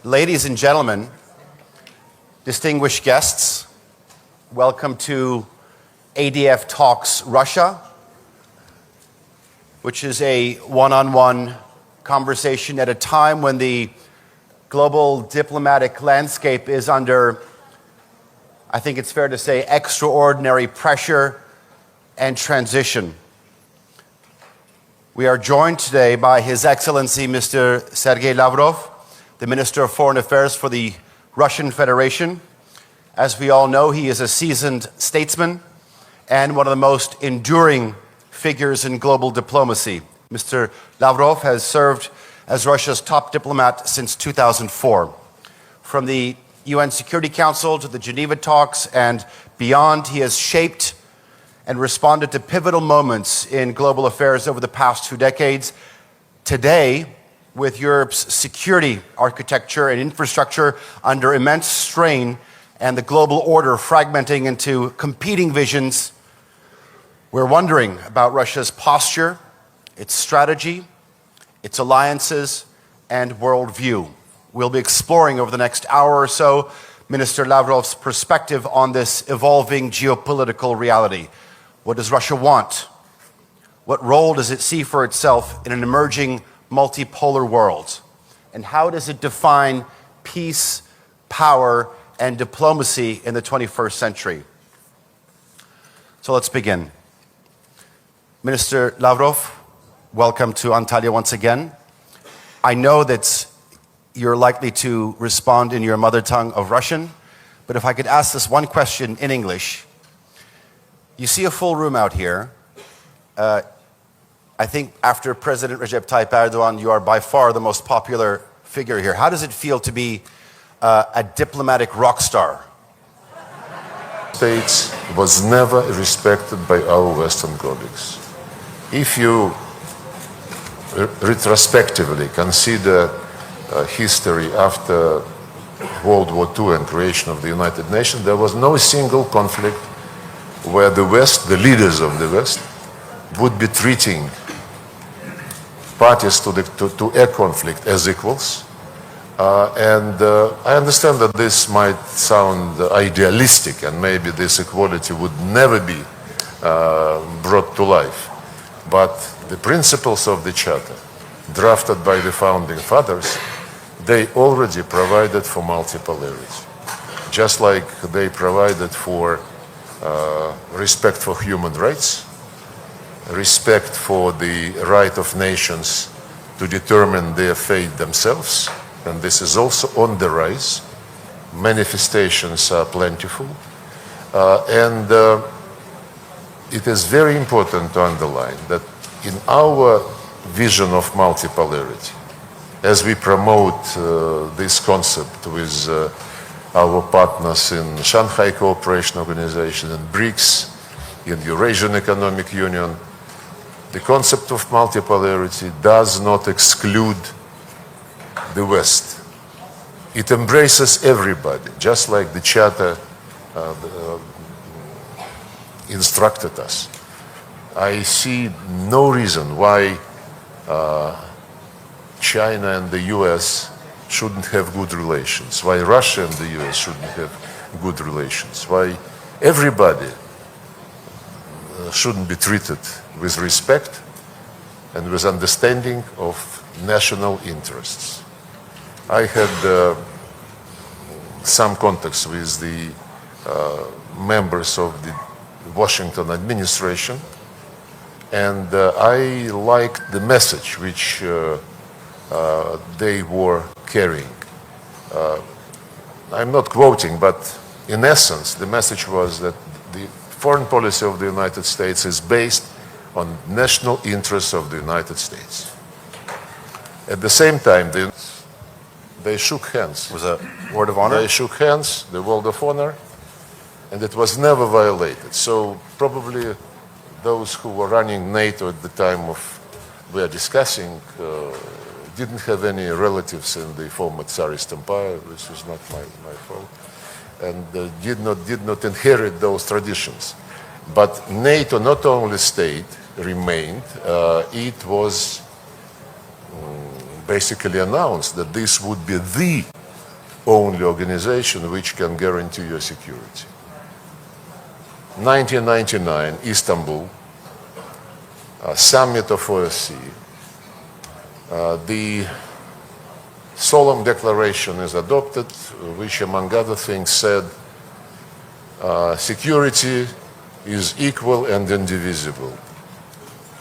Ladies and gentlemen, distinguished guests, welcome to ADF Talks Russia, which is a one-on-one conversation at a time when the global diplomatic landscape is under, I think it's fair to say, extraordinary pressure and transition. We are joined today by His Excellency Mr. Sergei Lavrov, the Minister of Foreign Affairs for the Russian Federation. As we all know, he is a seasoned statesman and one of the most enduring figures in global diplomacy. Mr. Lavrov has served as Russia's top diplomat since 2004. From the UN Security Council to the Geneva talks and beyond, he has shaped and responded to pivotal moments in global affairs over the past 2 decades. Today, with Europe's security architecture and infrastructure under immense strain and the global order fragmenting into competing visions, we're wondering about Russia's posture, its strategy, its alliances, and worldview. We'll be exploring over the next hour or so Minister Lavrov's perspective on this evolving geopolitical reality. What does Russia want? What role does it see for itself in an emerging multipolar world? And how does it define peace, power, and diplomacy in the 21st century? So let's begin. Minister Lavrov, welcome to Antalya once again. I know that you're likely to respond in your mother tongue of Russian, but if I could ask this one question in English. You see a full room out here. I think after President Recep Tayyip Erdogan, you are by far the most popular figure here. How does it feel to be a diplomatic rock star? States was never respected by our Western colleagues. If you retrospectively consider history after World War II and creation of the United Nations, there was no single conflict where the West, the leaders of the West, would be treating parties to a conflict as equals. I understand that this might sound idealistic and maybe this equality would never be brought to life. But the principles of the Charter, drafted by the founding fathers, they already provided for multipolarity. Just like they provided for respect for human rights, respect for the right of nations to determine their fate themselves, and this is also on the rise. Manifestations are plentiful, it is very important to underline that in our vision of multipolarity, as we promote this concept with our partners in Shanghai Cooperation Organization, in BRICS, in Eurasian Economic Union, the concept of multipolarity does not exclude the West. It embraces everybody, just like the Charter instructed us. I see no reason why China and the US shouldn't have good relations, why Russia and the US shouldn't have good relations, why everybody shouldn't be treated with respect and with understanding of national interests. I had some contacts with the members of the Washington administration, and I liked the message which they were carrying. I'm not quoting, but in essence, the message was that the foreign policy of the United States is based on national interests of the United States. At the same time, they shook hands. It was a word of honor? They shook hands, the word of honor, and it was never violated. So probably those who were running NATO at the time we are discussing didn't have any relatives in the former Tsarist Empire, which is not my fault, and did not inherit those traditions. But NATO not only stayed, remained, it was basically announced that this would be the only organization which can guarantee your security. 1999, Istanbul, summit of OSCE. The solemn declaration is adopted, which among other things said, security is equal and indivisible.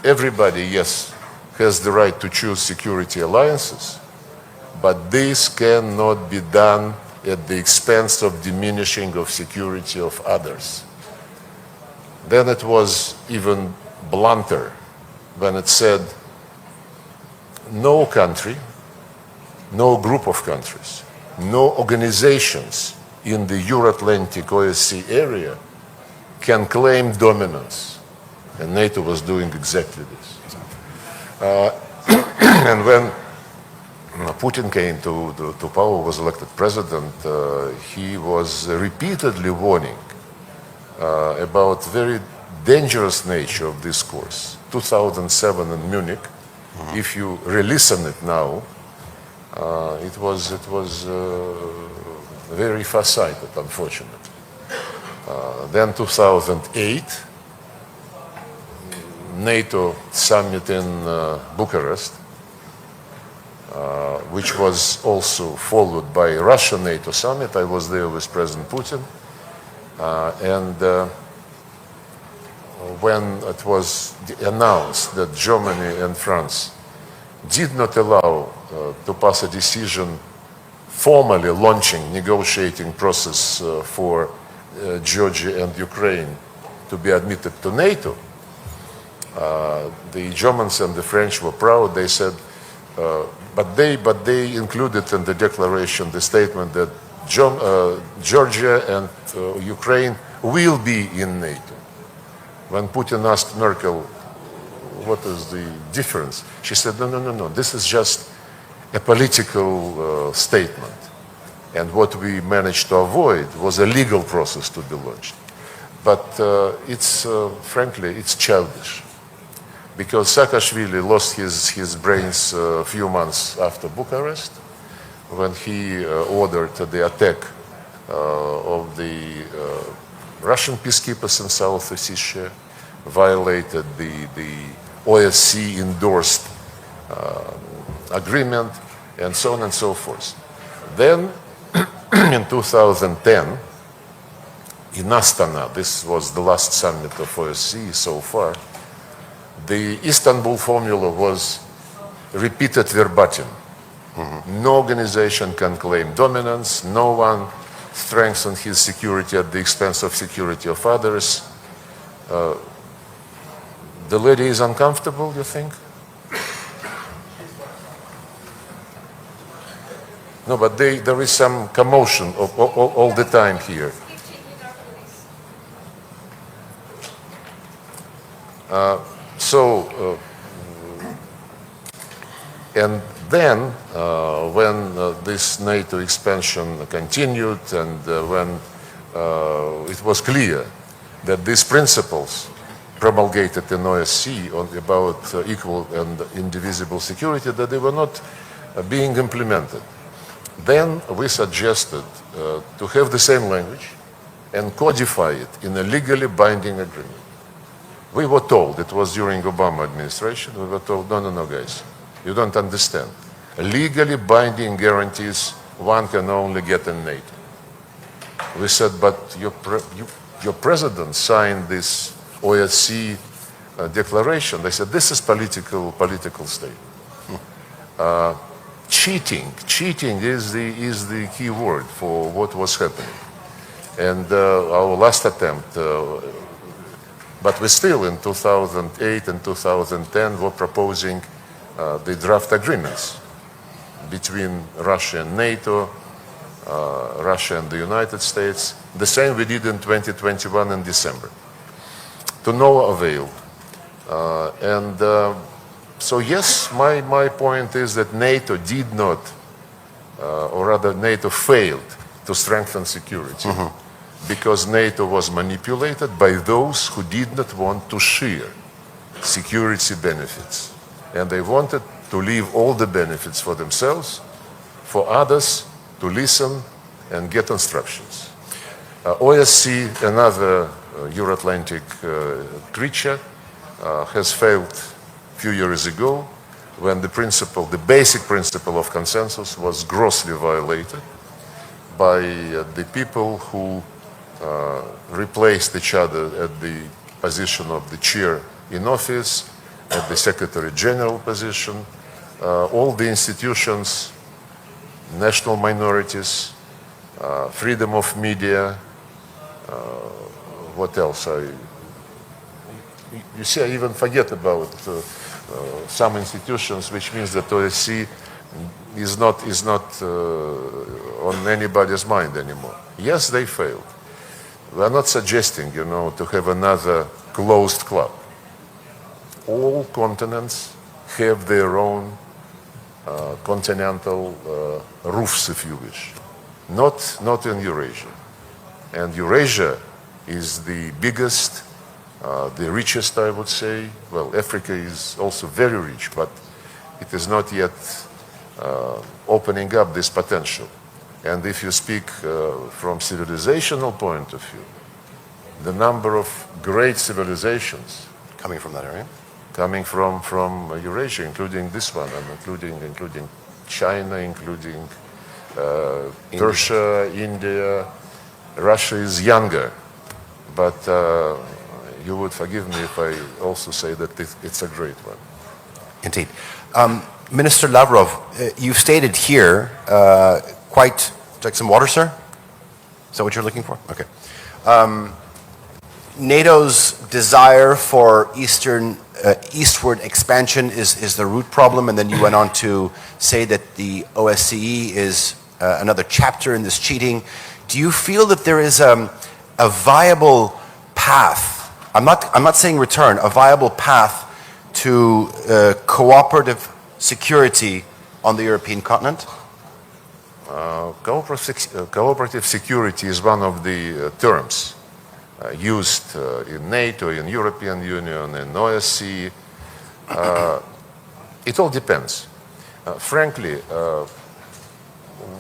Everybody, yes, has the right to choose security alliances, but this cannot be done at the expense of diminishing of security of others. Then it was even blunter when it said, no country, no group of countries, no organizations in the Euro-Atlantic OSCE area can claim dominance. And NATO was doing exactly this. And when Putin came to power, was elected president, he was repeatedly warning about very dangerous nature of this course. 2007 in Munich, if you re-listen it now, it was very far-sighted, unfortunately. Then 2008, NATO summit in Bucharest, which was also followed by Russia NATO summit. I was there with President Putin. And when it was announced that Germany and France did not allow to pass a decision formally launching negotiating process for Georgia and Ukraine to be admitted to NATO, the Germans and the French were proud. They said, but they included in the declaration the statement that Georgia and Ukraine will be in NATO. When Putin asked Merkel, what is the difference? She said, no, this is just a political statement. And what we managed to avoid was a legal process to be launched. But frankly, it's childish. Because Saakashvili lost his brains a few months after Bucharest, when he ordered the attack of the Russian peacekeepers in South Ossetia, violated the OSCE-endorsed agreement, and so on and so forth. Then, in 2010, in Astana, this was the last summit of OSCE so far, the Istanbul formula was repeated verbatim. No organization can claim dominance, no one strengthen his security at the expense of security of others. The lady is uncomfortable, you think? No, but there is some commotion all the time here. And then when this NATO expansion continued, and when it was clear that these principles promulgated in OSCE about equal and indivisible security, that they were not being implemented, then we suggested to have the same language and codify it in a legally binding agreement. We were told, it was during Obama administration, we were told, no, guys, you don't understand. Legally binding guarantees one can only get in NATO. We said, but your president signed this OSCE declaration. They said, this is political statement. Cheating is the key word for what was happening. And our last attempt, but we still in 2008 and 2010 were proposing the draft agreements between Russia and NATO, Russia and the United States. The same we did in 2021 in December. To no avail. So yes, my point is that NATO did not, or rather NATO failed to strengthen security because NATO was manipulated by those who did not want to share security benefits. And they wanted to leave all the benefits for themselves, for others to listen and get instructions. OSCE, another Euro-Atlantic creature, has failed a few years ago when the basic principle of consensus was grossly violated by the people who replaced each other at the position of the chair in office, at the Secretary General position, all the institutions, national minorities, freedom of media, what else? You see, I even forget about some institutions, which means that OSCE is not on anybody's mind anymore. Yes, they failed. We are not suggesting, to have another closed club. All continents have their own continental roofs, if you wish. Not in Eurasia. And Eurasia is the biggest, the richest, I would say. Well, Africa is also very rich, but it is not yet opening up this potential. And if you speak from civilizational point of view, the number of great civilizations Coming from that area? coming from Eurasia, including this one, and including China, including Persia, India. Russia is younger, but you would forgive me if I also say that it's a great one. Indeed. Minister Lavrov, you've stated here quite... Would you like some water, sir? Is that what you're looking for? Okay. NATO's desire for eastward expansion is the root problem, and then you went on to say that the OSCE is another chapter in this cheating. Do you feel that there is a viable path, I'm not saying return, a viable path to cooperative security on the European continent? Cooperative security is one of the terms used in NATO, in European Union, in OSCE. It all depends. Frankly,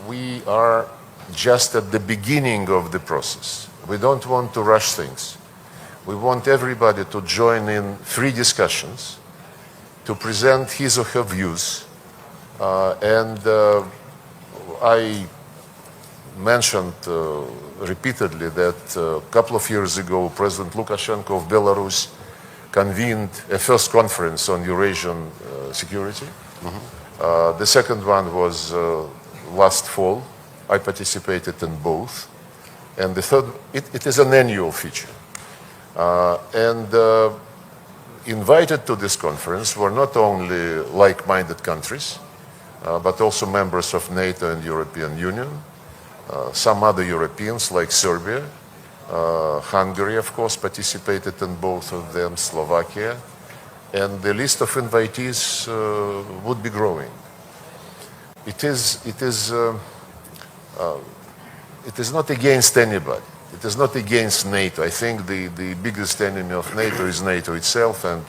we are just at the beginning of the process. We don't want to rush things. We want everybody to join in free discussions, to present his or her views, and I mentioned repeatedly that a couple of years ago, President Lukashenko of Belarus convened a first conference on Eurasian security. The second one was last fall. I participated in both. And the third, it is an annual feature. Invited to this conference were not only like-minded countries, but also members of NATO and European Union, some other Europeans like Serbia, Hungary, of course, participated in both of them, Slovakia, and the list of invitees would be growing. It is not against anybody. It is not against NATO. I think the biggest enemy of NATO is NATO itself and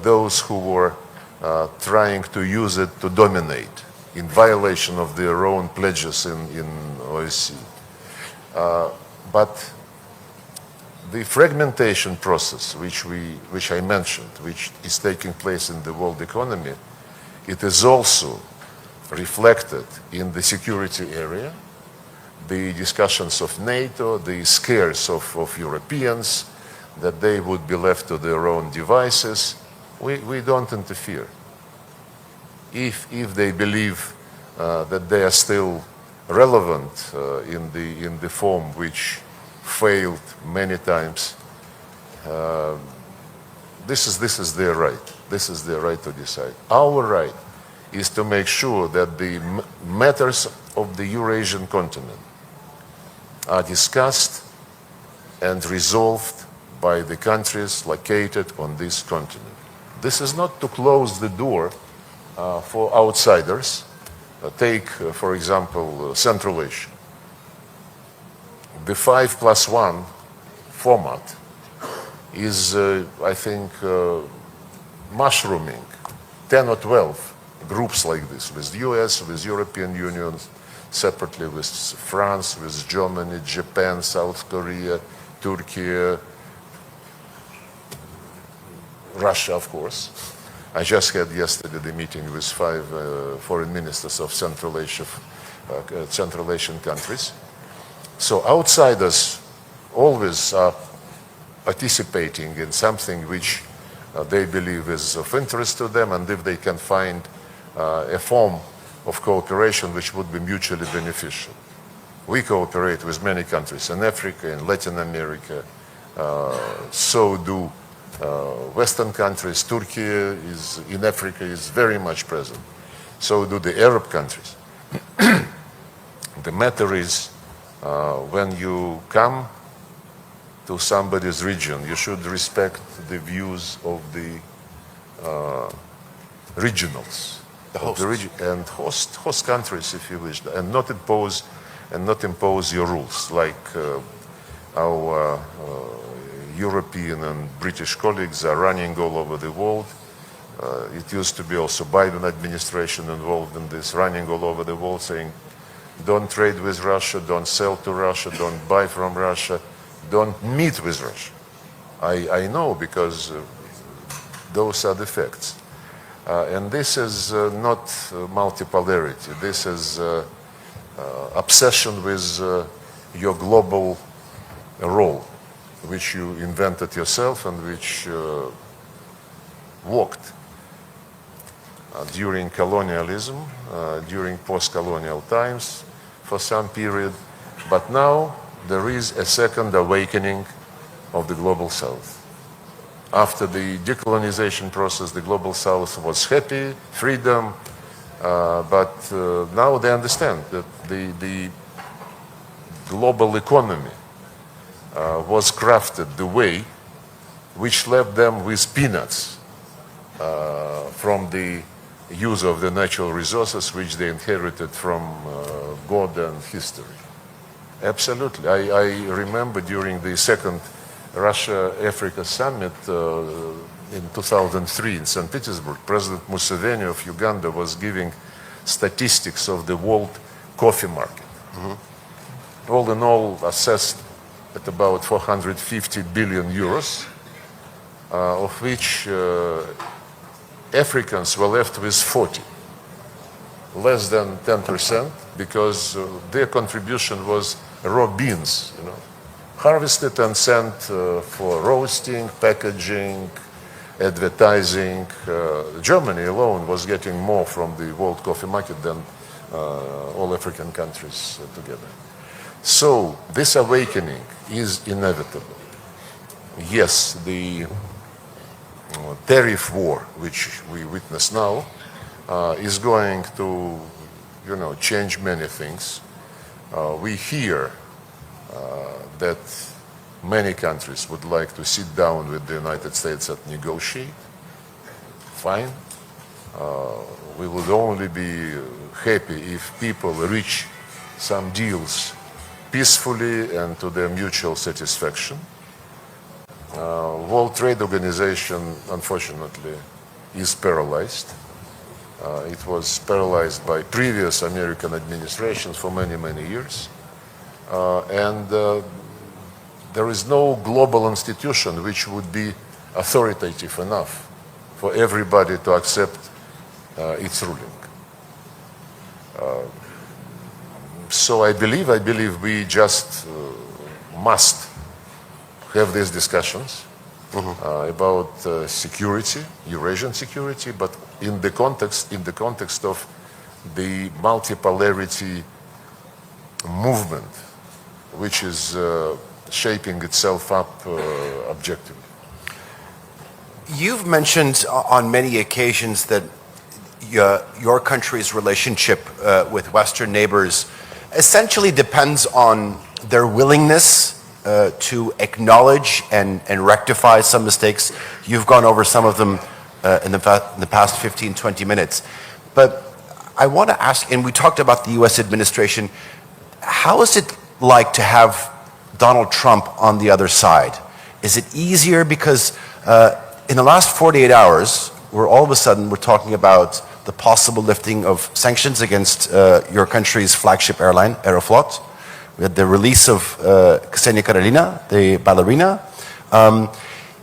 those who were trying to use it to dominate in violation of their own pledges in OSCE. But the fragmentation process, which I mentioned, which is taking place in the world economy, it is also reflected in the security area, the discussions of NATO, the scares of Europeans, that they would be left to their own devices. We don't interfere. If they believe that they are still relevant in the form which failed many times, this is their right. This is their right to decide. Our right is to make sure that the matters of the Eurasian continent are discussed and resolved by the countries located on this continent. This is not to close the door for outsiders. Take, for example, Central Asia. The 5+1 format is, I think, mushrooming 10 or 12 groups like this, with the US, with European Union, separately with France, with Germany, Japan, South Korea, Turkey, Russia, of course. I just had yesterday the meeting with 5 foreign ministers of Central Asian countries. So outsiders always are participating in something which they believe is of interest to them, and if they can find a form of cooperation which would be mutually beneficial. We cooperate with many countries in Africa, in Latin America, so do Western countries. Turkey is in Africa is very much present. So do the Arab countries. The matter is, when you come to somebody's region, you should respect the views of the regionals, and host countries, if you wish, and not impose your rules, like our European and British colleagues are running all over the world. It used to be also Biden administration involved in this, running all over the world, saying, don't trade with Russia, don't sell to Russia, don't buy from Russia, don't meet with Russia. I know, because those are the facts. And this is not multipolarity. This is obsession with your global role, which you invented yourself and which worked during colonialism, during post-colonial times for some period. But now there is a second awakening of the Global South. After the decolonization process, the Global South was happy, freedom, but now they understand that the global economy was crafted the way which left them with peanuts from the use of the natural resources which they inherited from God and history. Absolutely. I remember during the second Russia-Africa summit in 2003 in St. Petersburg, President Museveni of Uganda was giving statistics of the world coffee market. Mm-hmm. All in all, assessed at about 450 billion euros, of which Africans were left with 40, less than 10%, because their contribution was raw beans, harvested and sent for roasting, packaging, advertising. Germany alone was getting more from the world coffee market than all African countries together. So this awakening is inevitable. Yes, the tariff war, which we witness now, is going to, change many things. We hear that many countries would like to sit down with the United States and negotiate. Fine. We would only be happy if people reach some deals peacefully and to their mutual satisfaction. World Trade Organization, unfortunately, is paralyzed. It was paralyzed by previous American administrations for many, many years. And there is no global institution which would be authoritative enough for everybody to accept its ruling. So I believe we just must have these discussions about security, Eurasian security, but in the context of the multipolarity movement, which is shaping itself up objectively. You've mentioned on many occasions that your country's relationship with Western neighbors essentially depends on their willingness to acknowledge and rectify some mistakes. You've gone over some of them in the past 15, 20 minutes. But I want to ask, and we talked about the US administration, how is it like to have Donald Trump on the other side? Is it easier? Because in the last 48 hours, we're talking about the possible lifting of sanctions against your country's flagship airline, Aeroflot. We had the release of Ksenia Karelina, the ballerina.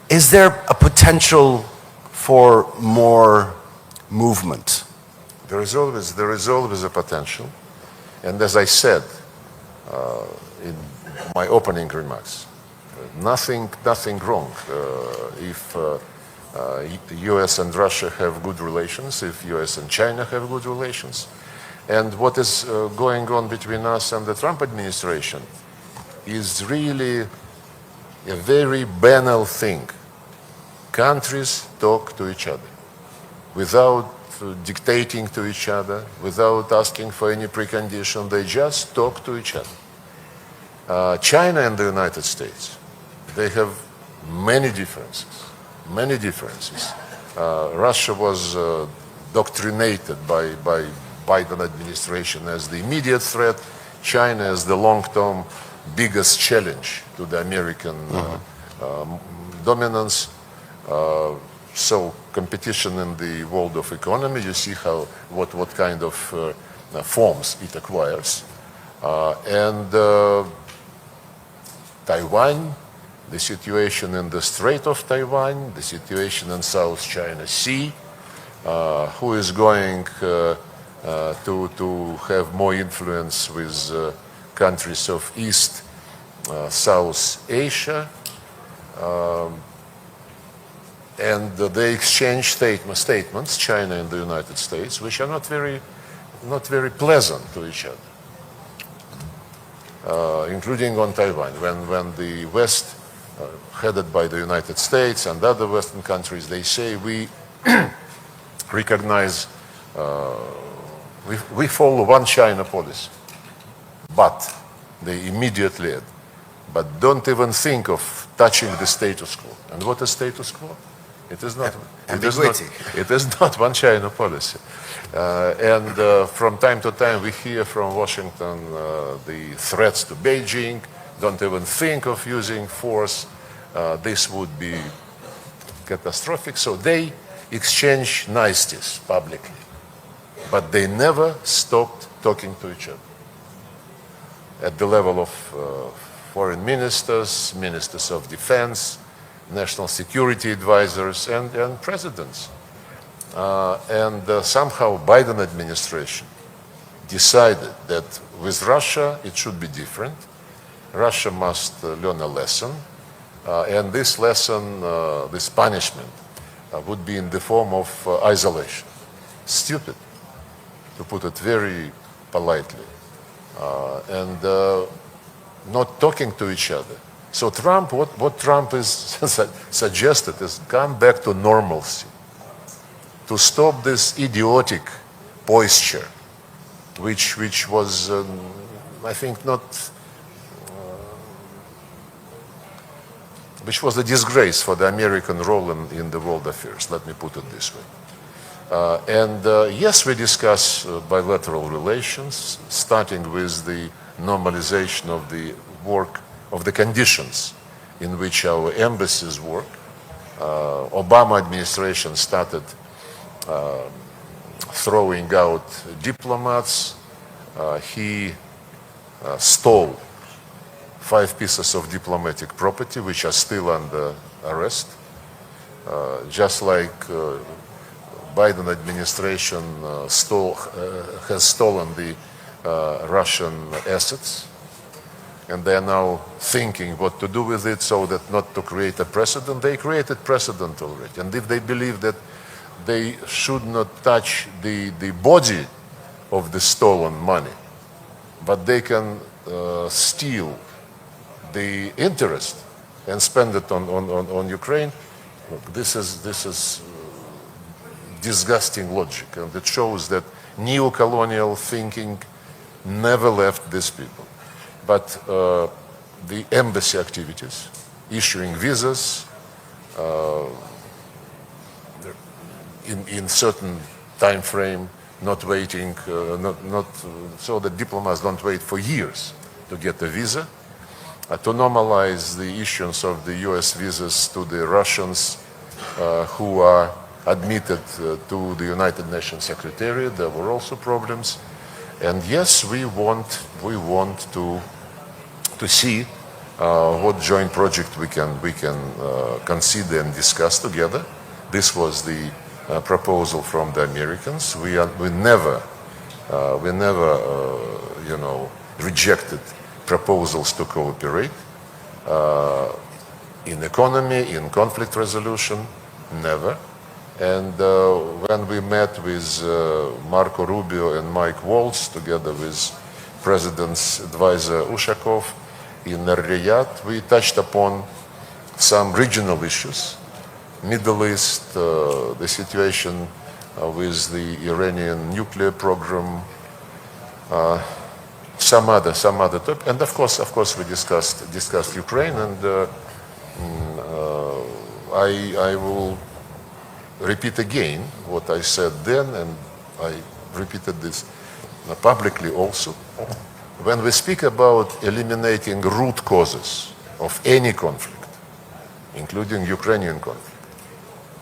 Is there a potential for more movement? There is always a potential. And as I said in my opening remarks, nothing wrong if the US and Russia have good relations, if US and China have good relations. And what is going on between us and the Trump administration is really a very banal thing. Countries talk to each other without dictating to each other, without asking for any precondition. They just talk to each other. China and the United States, they have many differences. Russia was doctrinated by Biden administration as the immediate threat, China as the long-term biggest challenge to the American dominance. So competition in the world of economy, you see what kind of forms it acquires. And Taiwan, the situation in the Strait of Taiwan, the situation in South China Sea, who is going to have more influence with countries of East, South Asia. And they exchange statements, China and the United States, which are not very pleasant to each other, including on Taiwan. When the West, headed by the United States and other Western countries, they say we recognize, we follow one China policy, but they immediately add, but don't even think of touching the status quo. And what is status quo? It is not. It is not one China policy. And from time to time, we hear from Washington the threats to Beijing. Don't even think of using force. This would be catastrophic. So they exchange niceties publicly, but they never stopped talking to each other at the level of foreign ministers, ministers of defense, national security advisors, and presidents. Somehow Biden administration decided that with Russia it should be different. Russia must learn a lesson, and this lesson, this punishment, would be in the form of isolation. Stupid, to put it very politely, and not talking to each other. So Trump, what Trump is suggested is come back to normalcy, to stop this idiotic posture, which was, I think, not, which was a disgrace for the American role in the world affairs. Let me put it this way. Yes, we discuss bilateral relations, starting with the normalization of the work of the conditions in which our embassies work. Obama administration started throwing out diplomats. He stole 5 pieces of diplomatic property which are still under arrest. Just like Biden administration has stolen the Russian assets, and they are now thinking what to do with it so that not to create a precedent. They created precedent already. And if they believe that they should not touch the body of the stolen money, but they can steal the interest and spend it on Ukraine, look, this is disgusting logic. And it shows that neo-colonial thinking never left these people. But the embassy activities, issuing visas in certain time frame, not waiting, not so that diplomats don't wait for years to get a visa, to normalize the issuance of the U.S. visas to the Russians who are admitted to the United Nations Secretariat. There were also problems. And yes, we want to see what joint project we can consider and discuss together. This was the proposal from the Americans. We never rejected proposals to cooperate in economy, in conflict resolution, never. And when we met with Marco Rubio and Mike Waltz, together with President's advisor Ushakov in Riyadh, we touched upon some regional issues, Middle East, the situation with the Iranian nuclear program, some other topics, and of course, we discussed Ukraine, and I will repeat again what I said then, and I repeated this publicly also. When we speak about eliminating root causes of any conflict, including Ukrainian conflict,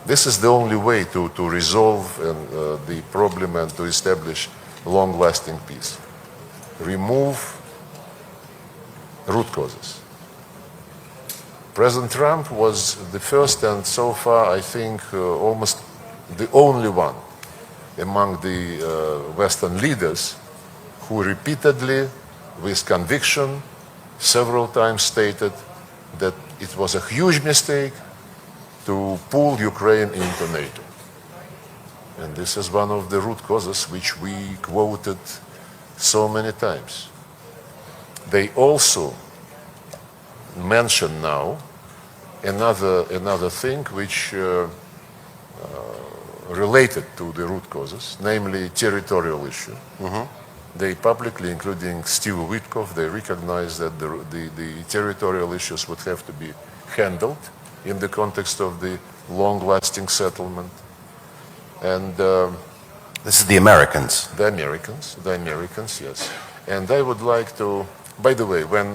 this is the only way to resolve the problem and to establish long-lasting peace. Remove root causes. President Trump was the first and so far, I think, almost the only one among the Western leaders who repeatedly, with conviction, several times stated that it was a huge mistake to pull Ukraine into NATO. And this is one of the root causes which we quoted so many times. They also mention now another thing which related to the root causes, namely territorial issue. They publicly, including Steve Witkoff, they recognize that the territorial issues would have to be handled in the context of the long-lasting settlement. And this is the Americans. The Americans, yes. And I would like to, by the way, when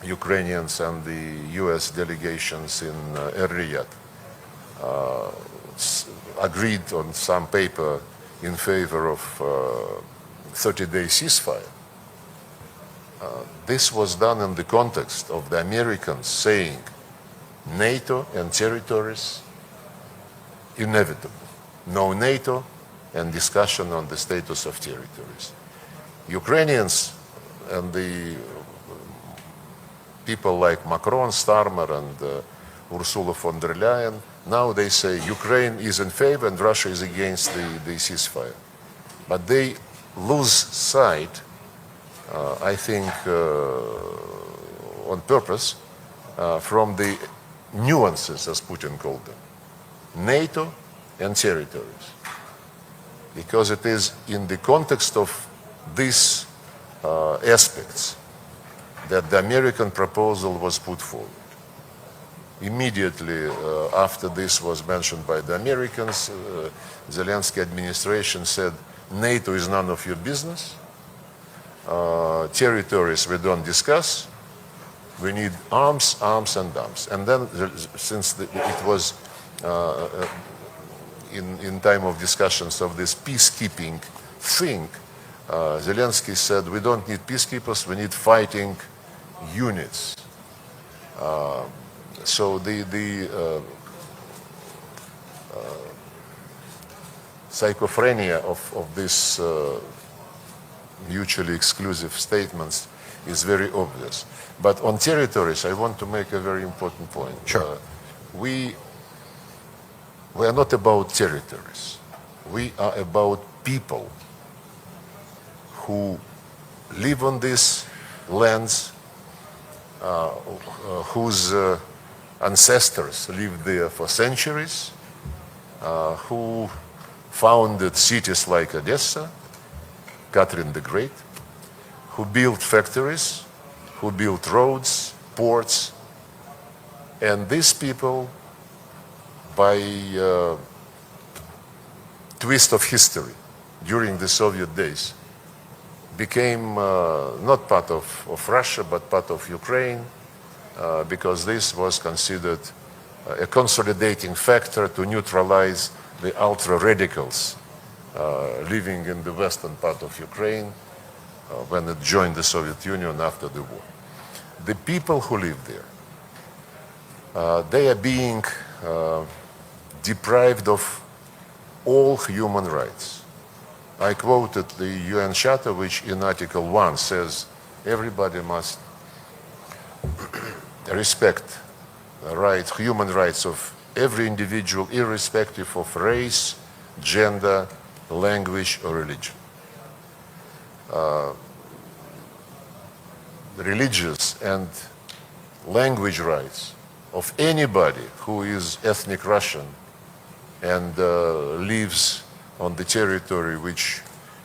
Ukrainians and the US delegations in Riyadh agreed on some paper in favor of 30-day ceasefire, this was done in the context of the Americans saying NATO and territories inevitable. No NATO and discussion on the status of territories. Ukrainians and the people like Macron, Starmer, and Ursula von der Leyen, now they say Ukraine is in favor and Russia is against the ceasefire. But they lose sight, I think, on purpose, from the nuances, as Putin called them, NATO and territories. Because it is in the context of these aspects that the American proposal was put forward. Immediately after this was mentioned by the Americans, Zelensky administration said, NATO is none of your business. Territories we don't discuss. We need arms, arms, and arms. And then, since it was in time of discussions of this peacekeeping thing, Zelensky said, we don't need peacekeepers, we need fighting units. So the schizophrenia of these mutually exclusive statements is very obvious. But on territories, I want to make a very important point. Sure. We are not about territories. We are about people who live on these lands, whose ancestors lived there for centuries, who founded cities like Odessa, Catherine the Great, who built factories, who built roads, ports, and these people, by twist of history during the Soviet days, became not part of Russia, but part of Ukraine, because this was considered a consolidating factor to neutralize the ultra-radicals living in the western part of Ukraine when it joined the Soviet Union after the war. The people who live there, they are being deprived of all human rights. I quoted the UN Charter, which in Article 1 says everybody must respect human rights of every individual, irrespective of race, gender, language, or religion. Religious and language rights of anybody who is ethnic Russian and lives on the territory which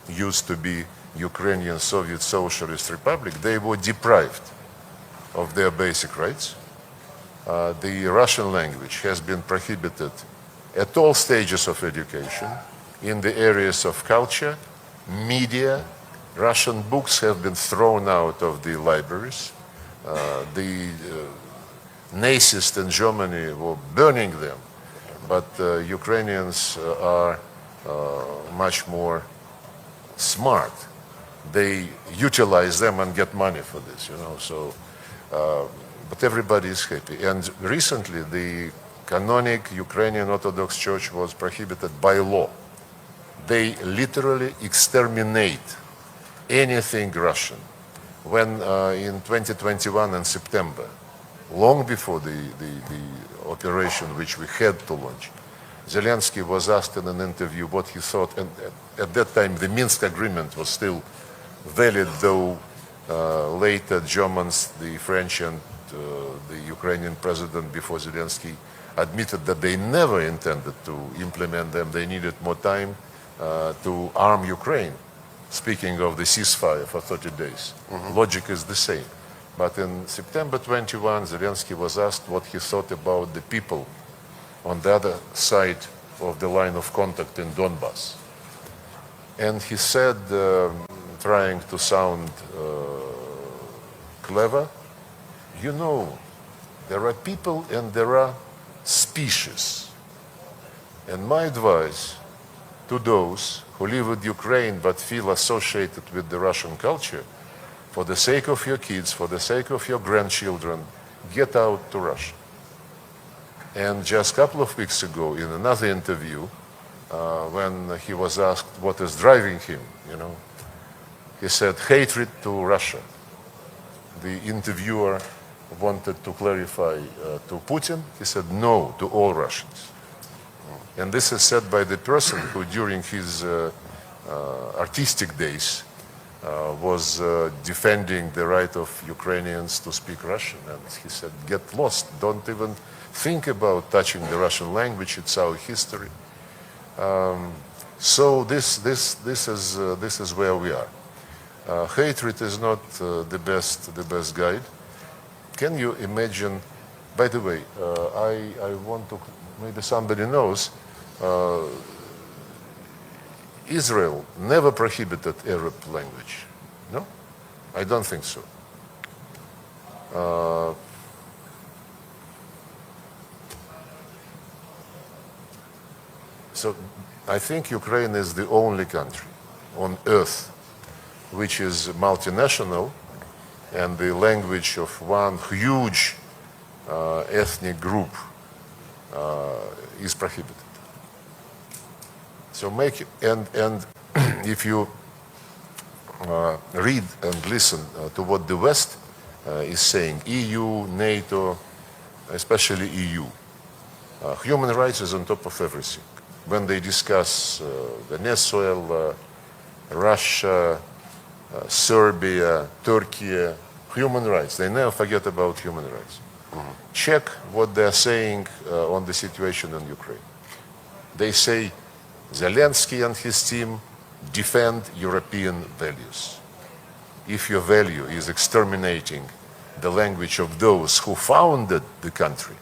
used to be Ukrainian Soviet Socialist Republic, they were deprived of their basic rights. The Russian language has been prohibited at all stages of education, in the areas of culture, media. Russian books have been thrown out of the libraries. The Nazis in Germany were burning them, but Ukrainians are much more smart. They utilize them and get money for this, you know. So, but everybody is happy. And recently, the canonic Ukrainian Orthodox Church was prohibited by law. They literally exterminate anything Russian. When in 2021 in September, long before the operation which we had to launch, Zelensky was asked in an interview what he thought, and at that time the Minsk agreement was still valid, though later Germans, the French and the Ukrainian president before Zelensky admitted that they never intended to implement them. They needed more time to arm Ukraine. Speaking of the ceasefire for 30 days, logic is the same. But in September 21, Zelensky was asked what he thought about the people on the other side of the line of contact in Donbass. And he said, trying to sound clever, you know, there are people and there are species. And my advice to those who live with Ukraine but feel associated with the Russian culture, for the sake of your kids, for the sake of your grandchildren, get out to Russia. And just a couple of weeks ago, in another interview, when he was asked what is driving him, you know, he said, hatred to Russia. The interviewer wanted to clarify to Putin. He said, no, to all Russians. And this is said by the person who, during his artistic days, was defending the right of Ukrainians to speak Russian. And he said, get lost. Don't even think about touching the Russian language. It's our history. So this is where we are. Hatred is not the best guide. Can you imagine? By the way, I want to. Maybe somebody knows. Israel never prohibited Arab language. No, I don't think so. So I think Ukraine is the only country on earth which is multinational and the language of one huge ethnic group is prohibited. So make it, and if you read and listen to what the West is saying, EU, NATO, especially EU, human rights is on top of everything. When they discuss Venezuela, Russia, Serbia, Turkey, human rights, they never forget about human rights. Check what they're saying on the situation in Ukraine. They say Zelensky and his team defend European values. If your value is exterminating the language of those who founded the country,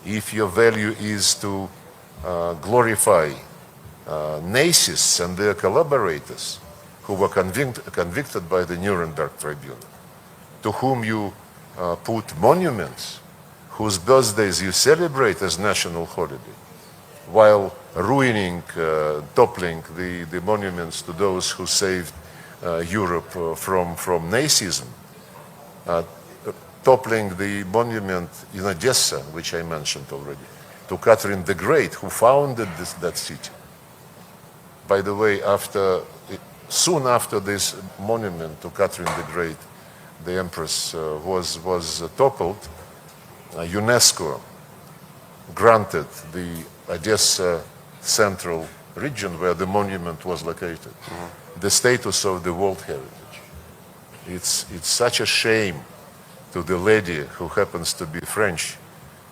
if your value is to glorify Nazis and their collaborators who were convicted by the Nuremberg Tribunal, to whom you put monuments, whose birthdays you celebrate as national holiday, while ruining, toppling the monuments to those who saved Europe from Nazism, toppling the monument in Odessa, which I mentioned already, to Catherine the Great, who founded that city. By the way, soon after this monument to Catherine the Great, the Empress, was toppled, UNESCO granted the Odessa central region where the monument was located the status of the World Heritage. It's such a shame to the lady who happens to be French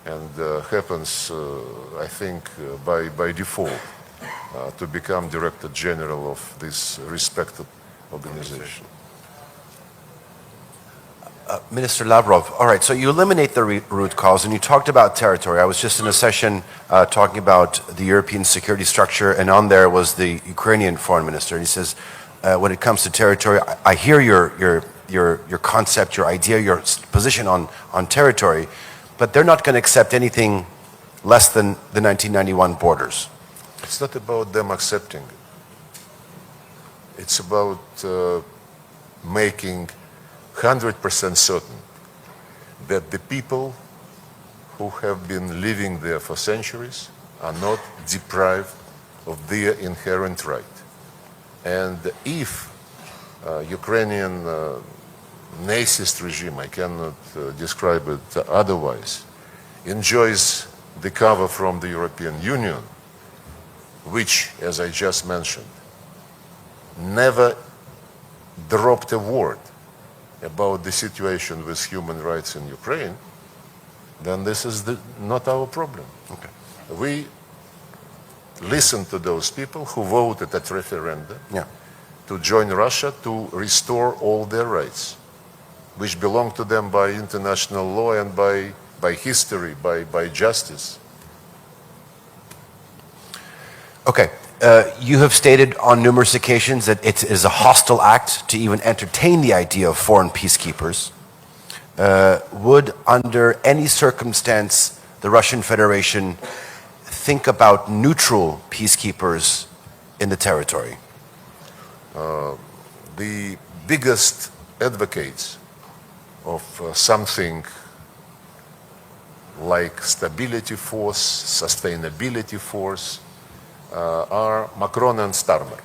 and happens, I think, by default to become Director General of this respected organization. Minister Lavrov, all right, so you eliminate the root cause, and you talked about territory. I was just in a session talking about the European security structure, and on there was the Ukrainian foreign minister, and he says, when it comes to territory, I hear your concept, your idea, your position on territory, but they're not going to accept anything less than the 1991 borders. It's not about them accepting it. It's about making 100% certain that the people who have been living there for centuries are not deprived of their inherent right. And if Ukrainian Nazist regime, I cannot describe it otherwise, enjoys the cover from the European Union, which, as I just mentioned, never dropped a word about the situation with human rights in Ukraine, then this is not our problem. Okay. We listen to those people who voted at referendum to join Russia to restore all their rights, which belong to them by international law and by history, by justice. Okay. You have stated on numerous occasions that it is a hostile act to even entertain the idea of foreign peacekeepers. Would, under any circumstance, the Russian Federation think about neutral peacekeepers in the territory? The biggest advocates of something like stability force, sustainability force, are Macron and Starmer.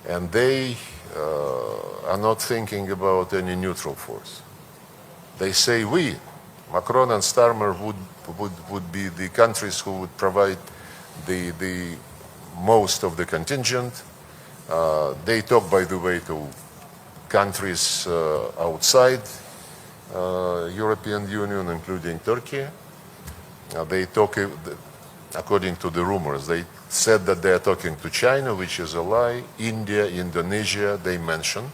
And they are not thinking about any neutral force. They say we, Macron and Starmer, would be the countries who would provide the most of the contingent. They talk, by the way, to countries outside European Union, including Turkey. They talk, according to the rumors, they said that they are talking to China, which is a lie. India, Indonesia, they mention.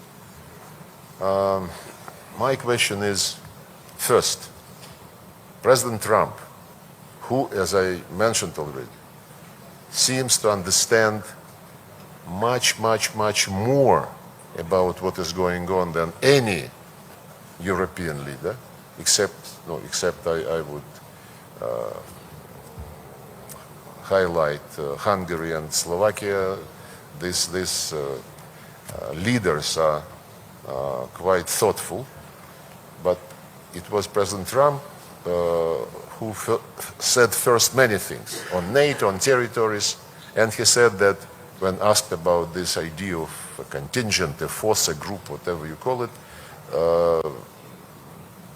My question is, first, President Trump, who, as I mentioned already, seems to understand much more about what is going on than any European leader, except I would highlight Hungary and Slovakia. These leaders are quite thoughtful, but it was President Trump who said first many things on NATO, on territories, and he said that when asked about this idea of a contingent, a force, a group, whatever you call it,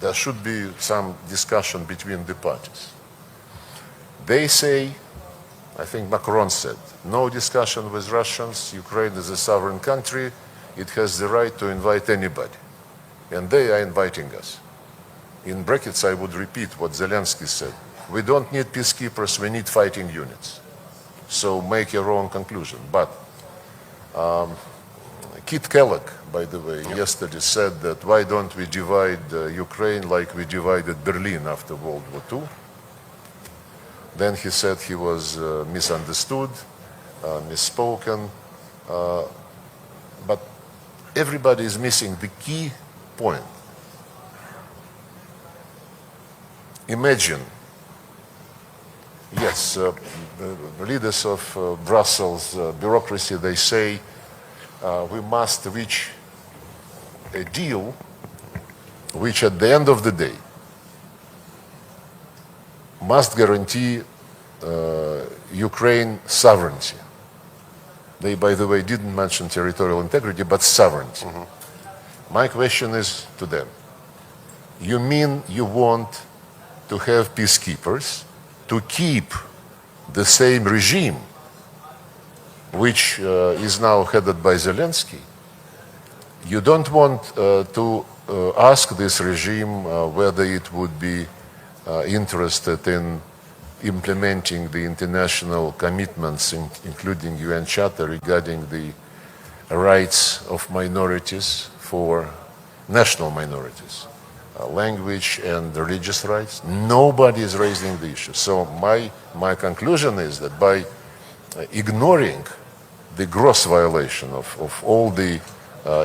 there should be some discussion between the parties. They say, I think Macron said, no discussion with Russians. Ukraine is a sovereign country. It has the right to invite anybody. And they are inviting us. In brackets, I would repeat what Zelensky said. We don't need peacekeepers, we need fighting units. So make your own conclusion. But Kit Kellogg, by the way, yesterday said that why don't we divide Ukraine like we divided Berlin after World War II? Then he said he was misunderstood, misspoken, but everybody is missing the key point. imagine, yes, the leaders of Brussels bureaucracy, they say we must reach a deal which at the end of the day must guarantee Ukraine sovereignty. They, by the way, didn't mention territorial integrity, but sovereignty. My question is to them. You mean you want to have peacekeepers to keep the same regime which is now headed by Zelensky? You don't want to ask this regime whether it would be interested in implementing the international commitments, including UN Charter, regarding the rights of minorities for national minorities, language and religious rights. Nobody is raising the issue. So my conclusion is that by ignoring the gross violation of all the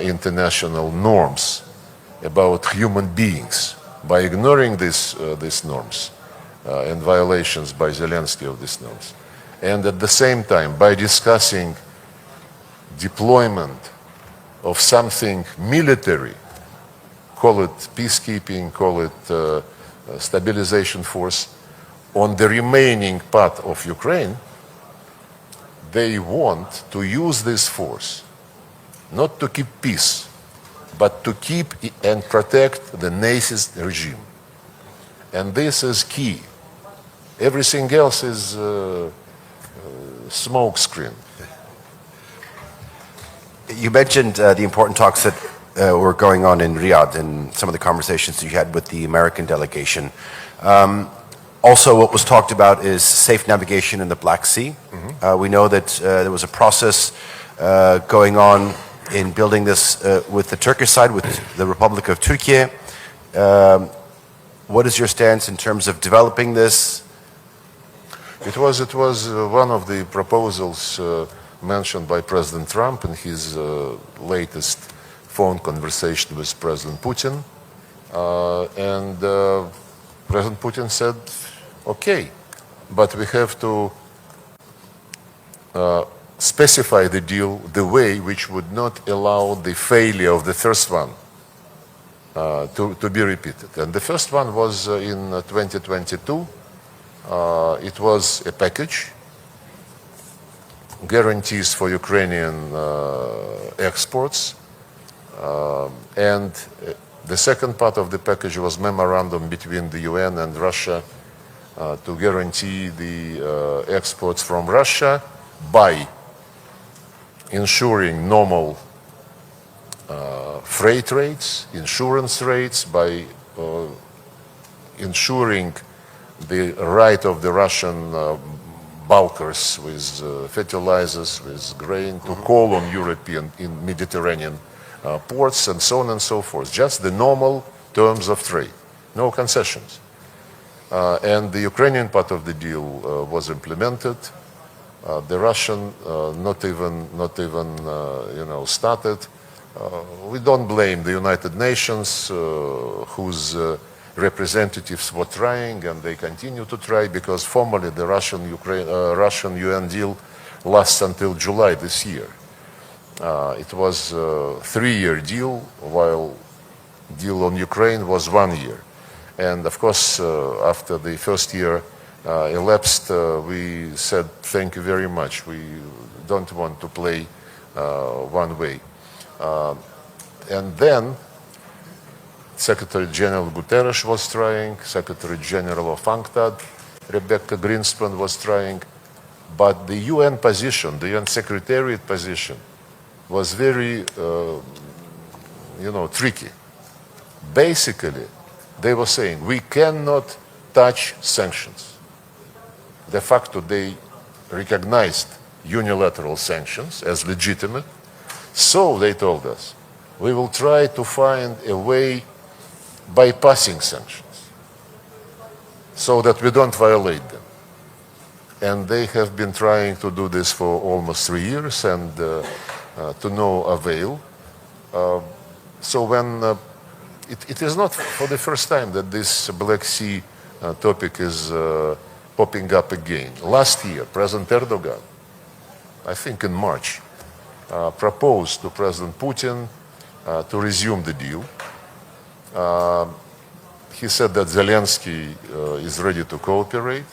international norms about human beings, by ignoring these norms and violations by Zelensky of these norms, and at the same time by discussing deployment of something military, call it peacekeeping, call it stabilization force, on the remaining part of Ukraine, they want to use this force not to keep peace, but to keep and protect the Nazist regime. And this is key. Everything else is smoke screen. You mentioned the important talks that were going on in Riyadh and some of the conversations you had with the American delegation. Also, what was talked about is safe navigation in the Black Sea. We know that there was a process going on in building this with the Turkish side, with the Republic of Turkey. What is your stance in terms of developing this? It was one of the proposals mentioned by President Trump in his latest phone conversation with President Putin. And President Putin said, okay, but we have to specify the deal the way which would not allow the failure of the first one to be repeated. And the first one was in 2022. It was a package, guarantees for Ukrainian exports, and the second part of the package was memorandum between the UN and Russia to guarantee the exports from Russia by ensuring normal freight rates, insurance rates, by ensuring the right of the Russian bulkers with fertilizers, with grain, to call on European in Mediterranean ports and so on and so forth. Just the normal terms of trade, no concessions. And the Ukrainian part of the deal was implemented. The Russian not even started. We don't blame the United Nations, whose representatives were trying, and they continue to try, because formally the Russian UN deal lasts until July this year. It was a 3-year deal, while deal on Ukraine was 1 year. And of course, after the first year elapsed, we said thank you very much. We don't want to play one way. And then Secretary General Guterres was trying, Secretary General of UNCTAD, Rebecca Greenspan was trying, but the UN position, the UN Secretariat position, was very, tricky. Basically, they were saying we cannot touch sanctions. De facto, they recognized unilateral sanctions as legitimate. So they told us, we will try to find a way bypassing sanctions so that we don't violate them. And they have been trying to do this for almost 3 years, and to no avail. So when it is not for the first time that this Black Sea topic is popping up again. Last year, President Erdogan, I think in March, proposed to President Putin to resume the deal. He said that Zelensky is ready to cooperate.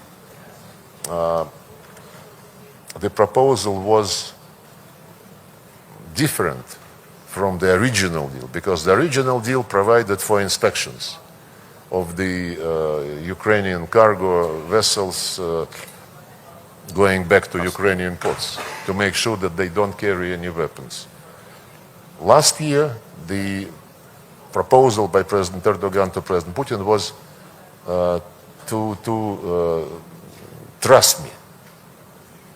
The proposal was different from the original deal, because the original deal provided for inspections of the Ukrainian cargo vessels going back to Ukrainian ports to make sure that they don't carry any weapons. Last year, the proposal by President Erdogan to President Putin was to trust me.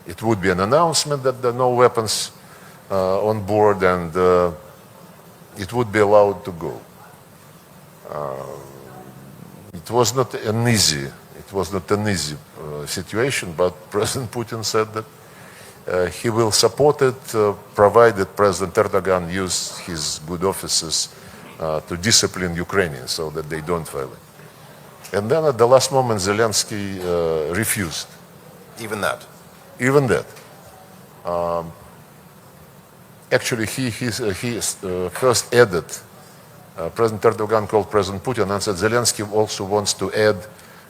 It would be an announcement that there are no weapons on board, and it would be allowed to go. It was not an easy situation, but President Putin said that he will support it, provided President Erdogan use his good offices to discipline Ukrainians so that they don't violate. And then at the last moment, Zelensky refused. Even that? Even that. Actually, he first added, President Erdogan called President Putin and said Zelensky also wants to add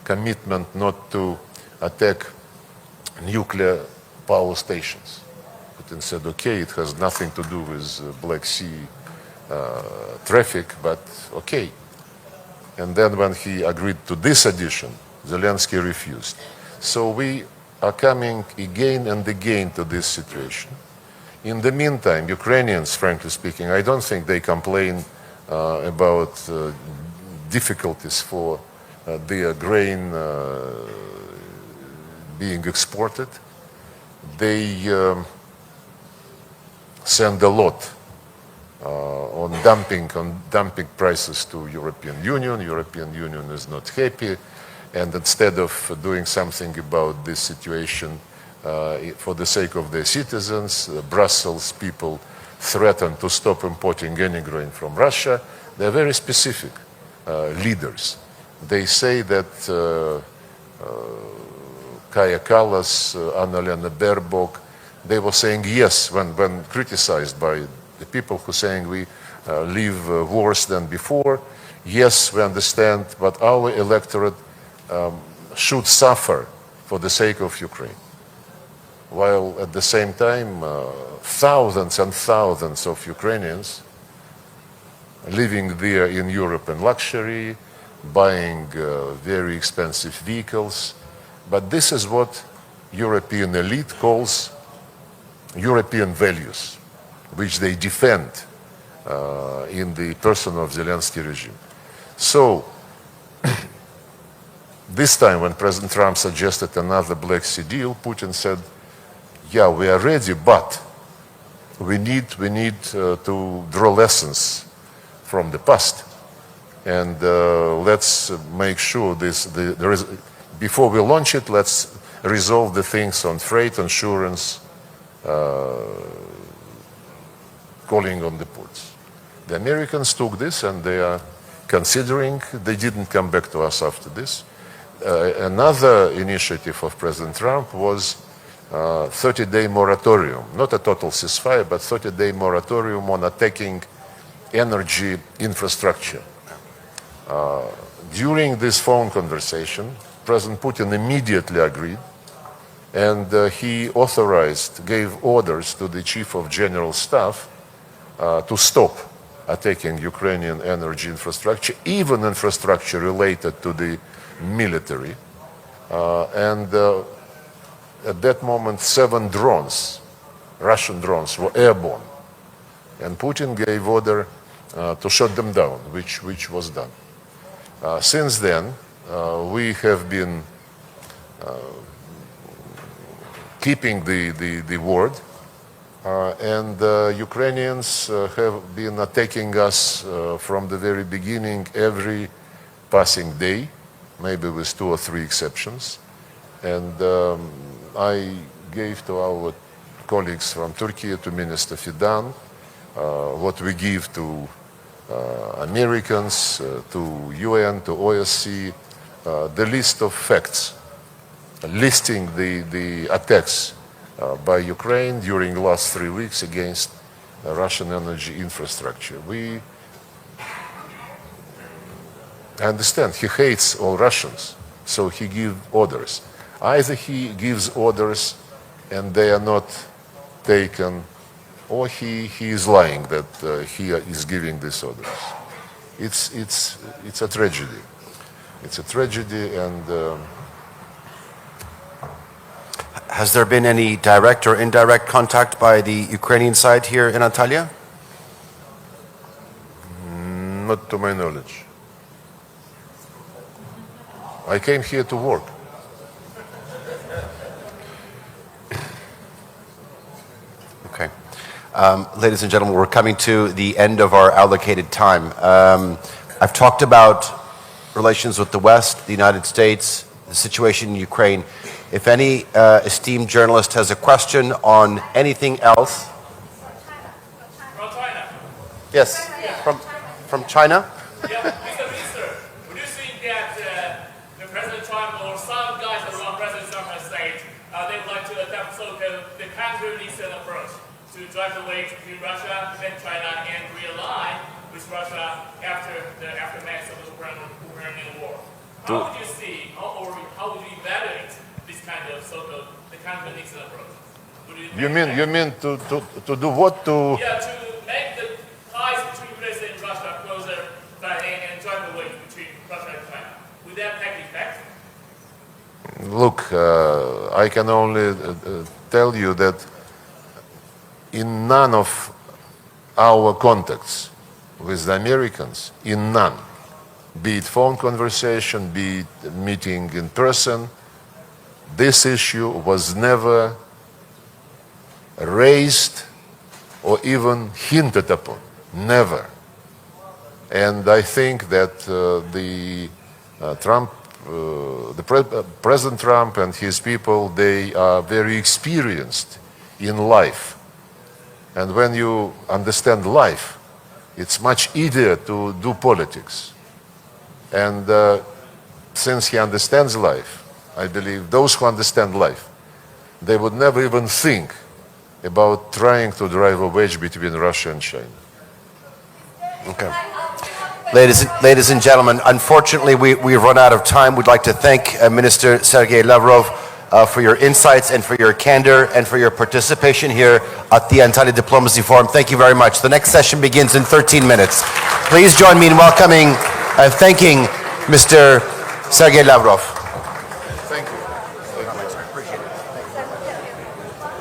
commitment not to attack nuclear power stations. Putin said, okay, it has nothing to do with Black Sea traffic, but okay. And then when he agreed to this addition, Zelensky refused. So we are coming again and again to this situation. In the meantime, Ukrainians, frankly speaking, I don't think they complain about difficulties for their grain being exported. They send a lot on dumping prices to European Union. European Union is not happy, and instead of doing something about this situation for the sake of their citizens, Brussels people threaten to stop importing any grain from Russia. They're very specific leaders. They say that Kaja Kallas, Anna-Lena Baerbock, they were saying yes when criticized by the people who saying we live worse than before. Yes, we understand, but our electorate should suffer for the sake of Ukraine. While at the same time, thousands and thousands of Ukrainians living there in Europe in luxury, buying very expensive vehicles. But this is what European elite calls European values, which they defend in the person of Zelensky regime. So this time when President Trump suggested another Black Sea deal, Putin said, yeah, we are ready, but we need to draw lessons from the past. And let's make sure before we launch it, let's resolve the things on freight, insurance, calling on the ports. The Americans took this and they are considering, they didn't come back to us after this. Another initiative of President Trump was 30-day moratorium, not a total ceasefire, but 30-day moratorium on attacking energy infrastructure. During this phone conversation, President Putin immediately agreed, and he gave orders to the Chief of General Staff to stop attacking Ukrainian energy infrastructure, even infrastructure related to the military. At that moment, 7 drones, Russian drones, were airborne. And Putin gave order to shut them down, which was done. Since then, we have been keeping the word, and Ukrainians have been attacking us from the very beginning, every passing day, maybe with 2 or 3 exceptions. And I gave to our colleagues from Turkey, to Minister Fidan, what we give to Americans, to UN, to OSCE, the list of facts, listing the attacks by Ukraine during the last 3 weeks against Russian energy infrastructure. I understand he hates all Russians, so he gives orders. Either he gives orders and they are not taken, or he is lying that he is giving these orders. It's a tragedy. It's a tragedy, and Has there been any direct or indirect contact by the Ukrainian side here in Antalya? not to my knowledge. I came here to work. Okay. Ladies and gentlemen, we're coming to the end of our allocated time. I've talked about relations with the West, the United States, the situation in Ukraine. If any esteemed journalist has a question on anything else. From China. Yes, from China. Yeah, Mr. Minister, would you think that the President Trump or some guys around President Trump has said they would like to adopt the country-listen approach to drive the wedge between Russia and China and realign with Russia after the aftermath of the Ukrainian war? How would you see, or how would you evaluate this kind of so-called the country-listen approach? You mean to do what? Yeah, to make the ties between US and Russia closer and drive the wedge between Russia and China. Would that take effect? Look, I can only tell you that in none of our contacts with the Americans, in none, be it phone conversation, be it meeting in person, this issue was never raised or even hinted upon. Never. And I think that President Trump and his people, they are very experienced in life. And when you understand life, it's much easier to do politics. And since he understands life, I believe those who understand life, they would never even think about trying to drive a wedge between Russia and China. Okay. Ladies and gentlemen, unfortunately, we've run out of time. We'd like to thank Minister Sergei Lavrov for your insights and for your candor and for your participation here at the Antalya Diplomacy Forum. Thank you very much. The next session begins in 13 minutes. Please join me in welcoming and thanking Mr. Sergei Lavrov.